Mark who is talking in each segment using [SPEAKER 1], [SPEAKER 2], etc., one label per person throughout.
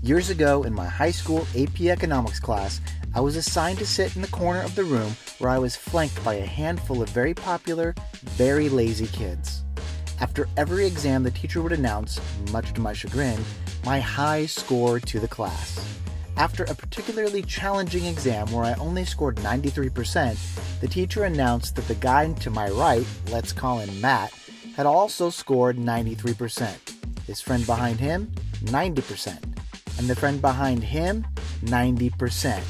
[SPEAKER 1] Years ago, in my high school AP Economics class, I was assigned to sit in the corner of the room where I was flanked by a handful of very popular, very lazy kids. After every exam, the teacher would announce, much to my chagrin, my high score to the class. After a particularly challenging exam where I only scored 93%, the teacher announced that the guy to my right, let's call him Matt, had also scored 93%. His friend behind him, 90%. And the friend behind him, 90%.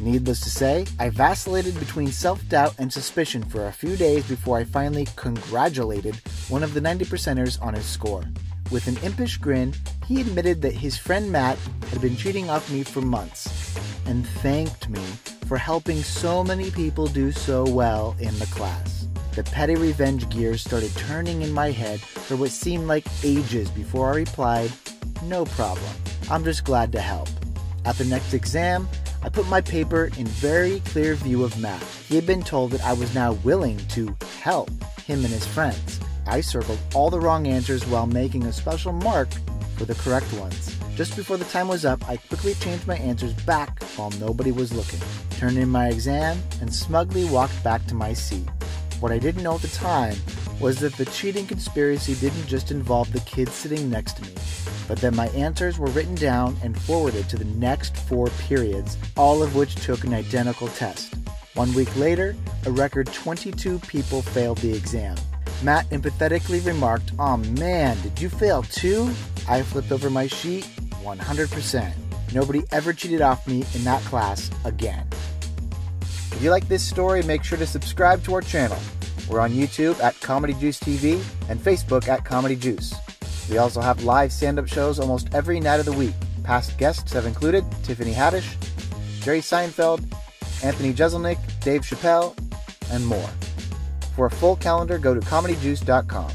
[SPEAKER 1] Needless to say, I vacillated between self-doubt and suspicion for a few days before I finally congratulated one of the 90%ers on his score. With an impish grin, he admitted that his friend Matt had been cheating off me for months, and thanked me for helping so many people do so well in the class. The petty revenge gears started turning in my head for what seemed like ages before I replied, "No problem. I'm just glad to help." At the next exam, I put my paper in very clear view of Matt. He had been told that I was now willing to help him and his friends. I circled all the wrong answers while making a special mark for the correct ones. Just before the time was up, I quickly changed my answers back while nobody was looking, turned in my exam, and smugly walked back to my seat. What I didn't know at the time was that the cheating conspiracy didn't just involve the kid sitting next to me, but that my answers were written down and forwarded to the next 4 periods, all of which took an identical test. 1 week later, a record 22 people failed the exam. Matt empathetically remarked, "Aw man, did you fail too?" I flipped over my sheet, 100%. Nobody ever cheated off me in that class again. If you like this story, make sure to subscribe to our channel. We're on YouTube at Comedy Juice TV and Facebook at Comedy Juice. We also have live stand-up shows almost every night of the week. Past guests have included Tiffany Haddish, Jerry Seinfeld, Anthony Jeselnik, Dave Chappelle, and more. For a full calendar, go to comedyjuice.com.